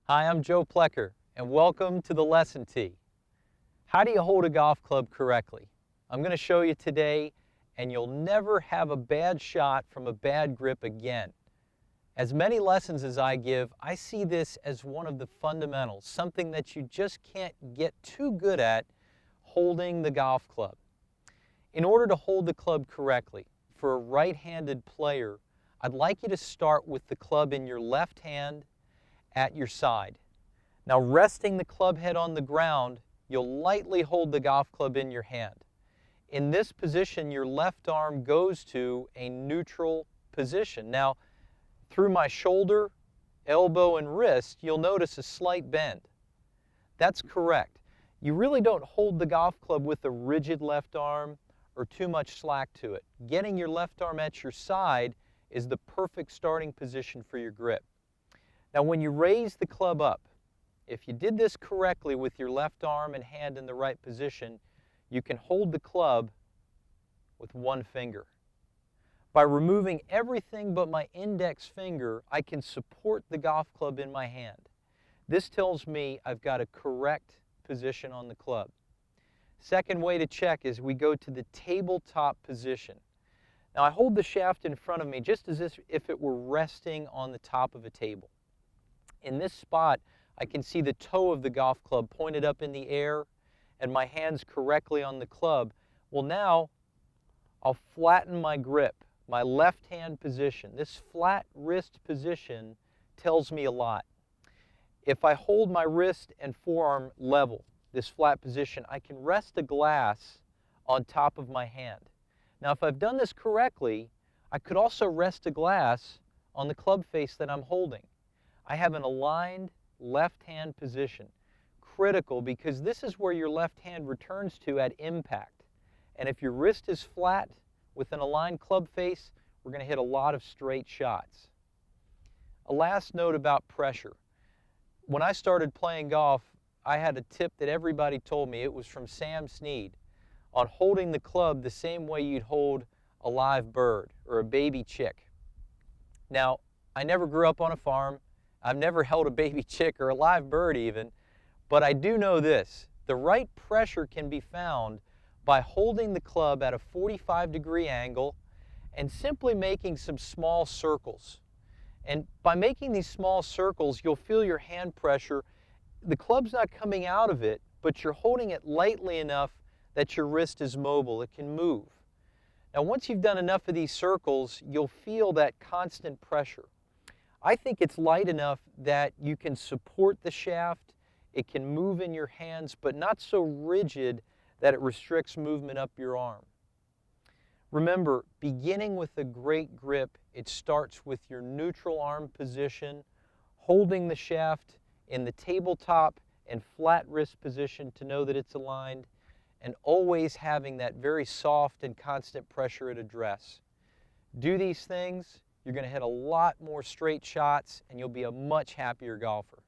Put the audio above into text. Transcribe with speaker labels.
Speaker 1: Hi, I'm Joe Plecker, and welcome to the Lesson Tee. How do you hold a golf club correctly? I'm going to show you today, and you'll never have a bad shot from a bad grip again. As many lessons as I give, I see this as one of the fundamentals, something that you just can't get too good at, holding the golf club. In order to hold the club correctly, for a right-handed player, I'd like you to start with the club in your left hand at your side. Now, resting the club head on the ground, you'll lightly hold the golf club in your hand. In this position, your left arm goes to a neutral position. Now, through my shoulder, elbow, and wrist, you'll notice a slight bend. That's correct. You really don't hold the golf club with a rigid left arm or too much slack to it. Getting your left arm at your side is the perfect starting position for your grip. Now, when you raise the club up, if you did this correctly with your left arm and hand in the right position, you can hold the club with one finger. By removing everything but my index finger, I can support the golf club in my hand. This tells me I've got a correct position on the club. Second way to check is we go to the tabletop position. Now, I hold the shaft in front of me just as if it were resting on the top of a table. In this spot, I can see the toe of the golf club pointed up in the air and my hands correctly on the club. Well, now I'll flatten my grip, my left hand position. This flat wrist position tells me a lot. If I hold my wrist and forearm level, this flat position, I can rest a glass on top of my hand. Now, if I've done this correctly, I could also rest a glass on the club face that I'm holding. I have an aligned left hand position. Critical, because this is where your left hand returns to at impact. And if your wrist is flat with an aligned club face, we're going to hit a lot of straight shots. A last note about pressure. When I started playing golf, I had a tip that everybody told me. It was from Sam Snead on holding the club the same way you'd hold a live bird or a baby chick. Now, I never grew up on a farm. I've never held a baby chick or a live bird even, but I do know this. The right pressure can be found by holding the club at a 45-degree angle and simply making some small circles. And by making these small circles, you'll feel your hand pressure. The club's not coming out of it, but you're holding it lightly enough that your wrist is mobile. It can move. Now, once you've done enough of these circles, you'll feel that constant pressure. I think it's light enough that you can support the shaft. It can move in your hands, but not so rigid that it restricts movement up your arm. Remember, beginning with a great grip, it starts with your neutral arm position, holding the shaft in the tabletop and flat wrist position to know that it's aligned, and always having that very soft and constant pressure at address. Do these things, you're going to hit a lot more straight shots, and you'll be a much happier golfer.